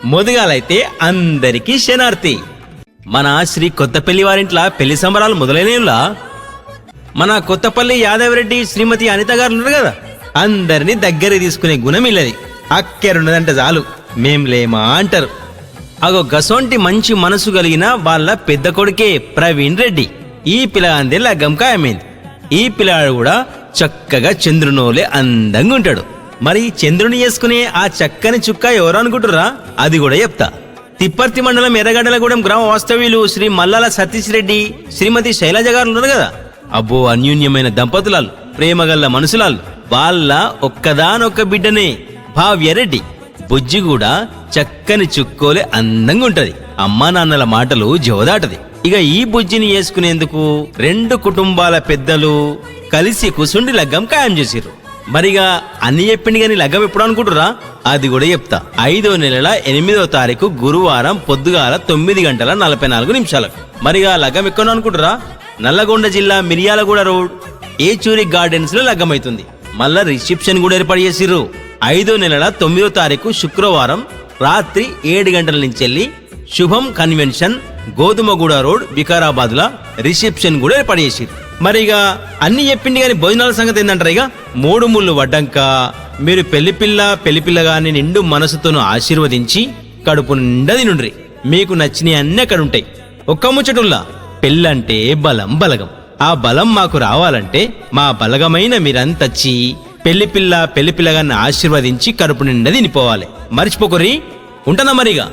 మొదగాలైతే అందరికీ శనార్థి. మన శ్రీ కొత్తపల్లి వారింట్ల పెళ్లి సంబరాలు మొదలైనలా మన కొత్తపల్లి యాదవరెడ్డి శ్రీమతి అనిత గారు ఉన్నారు కదా, అందరినీ దగ్గర తీసుకునే గుణం ఇల్లది. అక్కెరున్నదంటే చాలు మేం లేమా అంటారు. అగో గసొంటి మంచి మనసు కలిగిన వాళ్ళ పెద్ద కొడుకే ప్రవీణ్ రెడ్డి. ఈ పిల్లగాందే లగ్గం ఖాయమైంది. ఈ పిల్లాడు కూడా చక్కగా చంద్రునోలే అందంగా ఉంటాడు. మరి చంద్రుని చేసుకునే ఆ చక్కని చుక్క ఎవరు అనుకుంటురా? అది కూడా చెప్తా. తిప్పర్తి మండలం ఎర్రగడ్డలగూడెం గ్రామ వాస్తవ్యులు శ్రీ మల్లాల సతీష్ రెడ్డి శ్రీమతి శైలజ గారు ఉన్నారు కదా, అబ్బో అన్యూన్యమైన దంపతులాలు, ప్రేమగల్ల మనుషులాలు. వాళ్ళ ఒక్కదానొక్క బిడ్డనే భావ్యరెడ్డి. బుజ్జి కూడా చక్కని చుక్కోలే అందంగా ఉంటది. అమ్మా నాన్నల మాటలు జవదాటది. ఇక ఈ బుజ్జిని చేసుకునేందుకు రెండు కుటుంబాల పెద్దలు కలిసి కుసుండి లగ్గం ఖాయం చేసిర్రు. మరిగా అన్ని చెప్పింది కానీ లగ్గం ఎప్పుడు అనుకుంటురా? అది కూడా చెప్తా. 5వ నెల 8వ తారీఖు గురువారం పొద్దుగాల 9:44. మరిగా లగ్గం ఎక్కడ అనుకుంటురా? నల్లగొండ జిల్లా మిర్యాలగూడ రోడ్ ఏచూరి గార్డెన్స్ లో లగ్గం అవుతుంది. మళ్ళా రిసెప్షన్ కూడా ఏర్పాటు చేసిర్రు. 5వ నెల 9వ తారీఖు శుక్రవారం రాత్రి 7 గంటల నుంచి వెళ్ళి శుభం కన్వెన్షన్ గోధుమగూడ రోడ్ వికారాబాద్ లా రిసెప్షన్ కూడా ఏర్పాటు చేసిర్రు. మరిగా అన్ని చెప్పింది కానీ భోజనాల సంగతి ఏంటంటారు? ఇక 3 ముళ్ళు వడ్డంక మీరు పెళ్లిపిల్లగాని నిండు మనసుతోను ఆశీర్వదించి కడుపు నిండా తినుండ్రి. మీకు నచ్చినవి అన్నీ అక్కడ ఉంటాయి. ఒక్క ముచ్చటుల్లా పెళ్ళంటే బలం బలగం. ఆ బలం మాకు రావాలంటే మా బలగమైన మీరంతచ్చి పెళ్లిపిల్లగాన్ని ఆశీర్వదించి కడుపు నిండా తినిపోవాలి. మర్చిపోకుర్రి. ఉంటనా మరిగా.